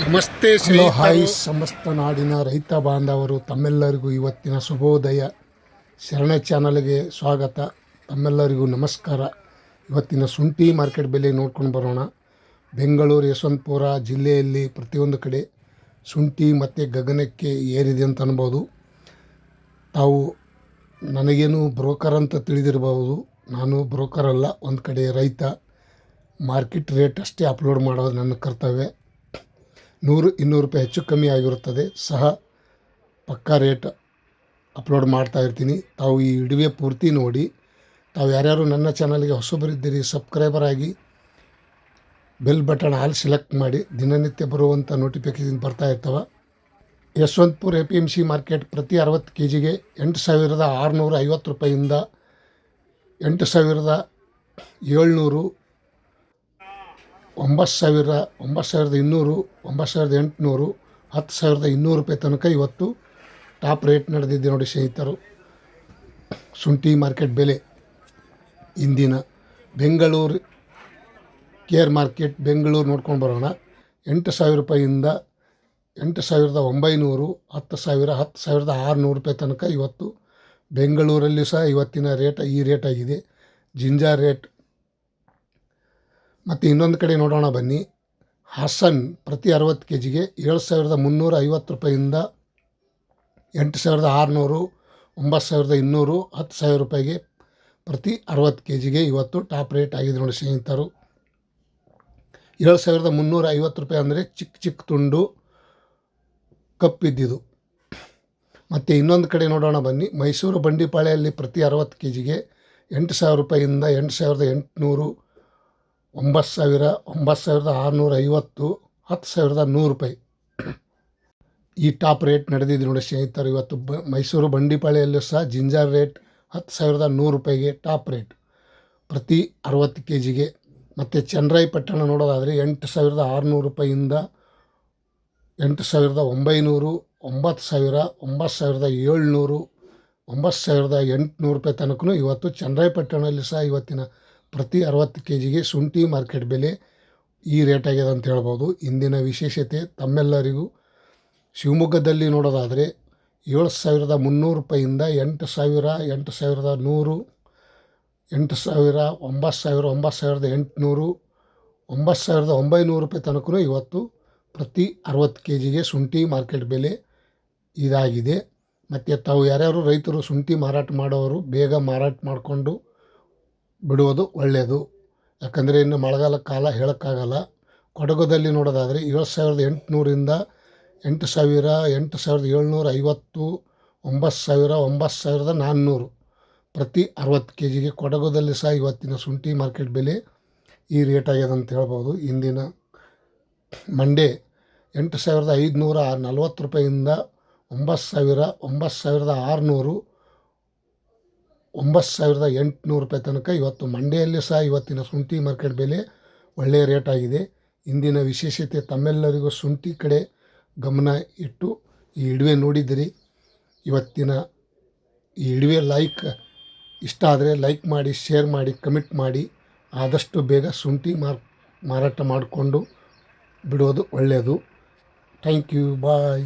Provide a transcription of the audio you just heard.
ನಮಸ್ತೆ hello hi ಸಮಸ್ತ ನಾಡಿನ ರೈತ ಬಾಂಧವರು ತಮ್ಮೆಲ್ಲರಿಗೂ ಇವತ್ತಿನ ಶುಭೋದಯ ಶರಣ ಚಾನಲ್ಗೆ ಸ್ವಾಗತ. ತಮ್ಮೆಲ್ಲರಿಗೂ ನಮಸ್ಕಾರ. ಇವತ್ತಿನ ಶುಂಠಿ ಮಾರ್ಕೆಟ್ ಬೆಲೆ ನೋಡ್ಕೊಂಡು ಬರೋಣ. ಬೆಂಗಳೂರು ಯಶವಂತಪುರ ಜಿಲ್ಲೆಯಲ್ಲಿ ಪ್ರತಿಯೊಂದು ಕಡೆ ಶುಂಠಿ ಮತ್ತು ಗಗನಕ್ಕೆ ಏರಿದೆ ಅಂತ ಅನ್ಬೋದು. ತಾವು ನನಗೇನು ಬ್ರೋಕರ್ ಅಂತ ತಿಳಿದಿರಬಹುದು. ನಾನು ಬ್ರೋಕರ್ ಅಲ್ಲ, ಒಂದು ಕಡೆ ರೈತ. ಮಾರ್ಕೆಟ್ ರೇಟ್ ಅಷ್ಟೇ ಅಪ್ಲೋಡ್ ಮಾಡೋದು ನನ್ನ ಕರ್ತವ್ಯ. 100-200 ರೂಪಾಯಿ ಹೆಚ್ಚು ಕಮ್ಮಿ ಆಗಿರುತ್ತದೆ ಸಹ ಪಕ್ಕಾ ರೇಟ್ ಅಪ್ಲೋಡ್ ಮಾಡ್ತಾ ಇರ್ತೀನಿ. ತಾವು ಈ ವಿಡಿಯೋ ಪೂರ್ತಿ ನೋಡಿ. ತಾವು ಯಾರ್ಯಾರು ನನ್ನ ಚಾನಲ್ಗೆ ಹೊಸಬರಿದ್ದೀರಿ ಸಬ್ಸ್ಕ್ರೈಬರ್ ಆಗಿ ಬೆಲ್ ಬಟನ್ ಆಲ್ ಸೆಲೆಕ್ಟ್ ಮಾಡಿ. ದಿನನಿತ್ಯ ಬರುವಂಥ ನೋಟಿಫಿಕೇಷನ್ ಬರ್ತಾ ಇರ್ತವೆ. ಯಶವಂತಪುರ APMC ಮಾರ್ಕೆಟ್ ಪ್ರತಿ 60 kgಗೆ 8,650 ರೂಪಾಯಿಂದ 8,700, 9,000, 9,200, 9,800, 10,200 ರೂಪಾಯಿ ತನಕ ಇವತ್ತು ಟಾಪ್ ರೇಟ್ ನಡೆದಿದೆ ನೋಡಿ ಸ್ನೇಹಿತರು. ಶುಂಠಿ ಮಾರ್ಕೆಟ್ ಬೆಲೆ ಇಂದಿನ ಬೆಂಗಳೂರು ಕೇರ್ ಮಾರ್ಕೆಟ್ ಬೆಂಗಳೂರು ನೋಡ್ಕೊಂಡು ಬರೋಣ. 8,000 ರೂಪಾಯಿಂದ 8,900, 10,000, 10,600 ರೂಪಾಯಿ ತನಕ ಇವತ್ತು ಬೆಂಗಳೂರಲ್ಲಿ ಸಹ ಇವತ್ತಿನ ರೇಟ್ ಈ ರೇಟ್ ಆಗಿದೆ. Ginger rate. ಮತ್ತು ಇನ್ನೊಂದು ಕಡೆ ನೋಡೋಣ ಬನ್ನಿ. ಹಾಸನ್ ಪ್ರತಿ 60 kgಗೆ 7,350 ರೂಪಾಯಿಂದ 8,600, 9,200, 10,000 ರೂಪಾಯಿಗೆ ಪ್ರತಿ 60 kgಗೆ ಇವತ್ತು ಟಾಪ್ ರೇಟ್ ಆಗಿದೆ ನೋಡಿ ಸ್ನೇಹಿತರು. 7,350 ರೂಪಾಯಿ ಅಂದರೆ ಚಿಕ್ಕ ತುಂಡು ಕಪ್ಪಿದ್ದಿದ್ದು. ಮತ್ತು ಇನ್ನೊಂದು ಕಡೆ ನೋಡೋಣ ಬನ್ನಿ. ಮೈಸೂರು ಬಂಡಿಪಾಳ್ಯಲ್ಲಿ ಪ್ರತಿ 60 kgಗೆ 8,000 ರೂಪಾಯಿಂದ 8,800, 9,000, 9,650, 10,100 ರೂಪಾಯಿ ಈ ಟಾಪ್ ರೇಟ್ ನಡೆದಿದೆ ನೋಡಿ ಸ್ನೇಹಿತರು. ಇವತ್ತು ಮೈಸೂರು ಬಂಡಿಪಾಳ್ಯಲ್ಲೂ ಸಹ ಜಿಂಜರ್ ರೇಟ್ 10,100 ರೂಪಾಯಿಗೆ ಟಾಪ್ ರೇಟ್ ಪ್ರತಿ 60 kgಗೆ. ಮತ್ತು ಚನ್ನರಾಯಪಟ್ಟಣ ನೋಡೋದಾದರೆ 8,600 ರೂಪಾಯಿಂದ 8,900, 9,000, 9,700, 9,800 ರೂಪಾಯಿ ತನಕ ಇವತ್ತು ಚನ್ನರಾಯಪಟ್ಟಣದಲ್ಲಿ ಸಹ ಇವತ್ತಿನ ಪ್ರತಿ 60 kgಗೆ ಶುಂಠಿ ಮಾರ್ಕೆಟ್ ಬೆಲೆ ಈ ರೇಟ್ ಆಗಿದೆ ಅಂತ ಹೇಳ್ಬೋದು. ಇಂದಿನ ವಿಶೇಷತೆ ತಮ್ಮೆಲ್ಲರಿಗೂ. ಶಿವಮೊಗ್ಗದಲ್ಲಿ ನೋಡೋದಾದರೆ 7,300 ರೂಪಾಯಿಂದ 8,000, 8,100, 8,000, 9,000, 9,800, 9,900 ರೂಪಾಯಿ ತನಕ ಇವತ್ತು ಪ್ರತಿ 60 kgಗೆ ಶುಂಠಿ ಮಾರ್ಕೆಟ್ ಬೆಲೆ ಇದಾಗಿದೆ. ಮತ್ತು ತಾವು ಯಾರ್ಯಾರು ರೈತರು ಶುಂಠಿ ಮಾರಾಟ ಮಾಡೋರು ಬೇಗ ಮಾರಾಟ ಮಾಡಿಕೊಂಡು ಬಿಡುವುದು ಒಳ್ಳೆಯದು. ಯಾಕಂದರೆ ಇನ್ನು ಮಳೆಗಾಲ ಕಾಲ ಹೇಳೋಕ್ಕಾಗಲ್ಲ. ಕೊಡಗುದಲ್ಲಿ ನೋಡೋದಾದರೆ 7,800ರಿಂದ 8,000, 8,750, 9,000, 9,400 ಪ್ರತಿ 60 kgಗೆ ಕೊಡಗುದಲ್ಲಿ ಸಹ ಇವತ್ತಿನ ಶುಂಠಿ ಮಾರ್ಕೆಟ್ ಬೆಲೆ ಈ ರೇಟ್ ಆಗ್ಯದ ಅಂತ ಹೇಳ್ಬೋದು. ಇಂದಿನ ಮಂಡೇ 8,540 ರೂಪಾಯಿಂದ 9,000, 9,600, 9,800 ರೂಪಾಯಿ ತನಕ ಇವತ್ತು ಮಂಡ್ಯದಲ್ಲಿ ಸಹ ಇವತ್ತಿನ ಶುಂಠಿ ಮಾರ್ಕೆಟ್ ಬೆಲೆ ಒಳ್ಳೆಯ ರೇಟ್ ಆಗಿದೆ. ಇಂದಿನ ವಿಶೇಷತೆ ತಮ್ಮೆಲ್ಲರಿಗೂ ಶುಂಠಿ ಕಡೆ ಗಮನ ಇಟ್ಟು ಈ ವಿಡಿಯೋ ನೋಡಿದಿರಿ. ಇವತ್ತಿನ ಈ ವಿಡಿಯೋ ಇಷ್ಟ ಆದರೆ ಲೈಕ್ ಮಾಡಿ, ಶೇರ್ ಮಾಡಿ, ಕಮೆಂಟ್ ಮಾಡಿ. ಆದಷ್ಟು ಬೇಗ ಶುಂಠಿ ಮಾರಾಟ ಮಾಡಿಕೊಂಡು ಬಿಡೋದು ಒಳ್ಳೆಯದು. Thank you, bye.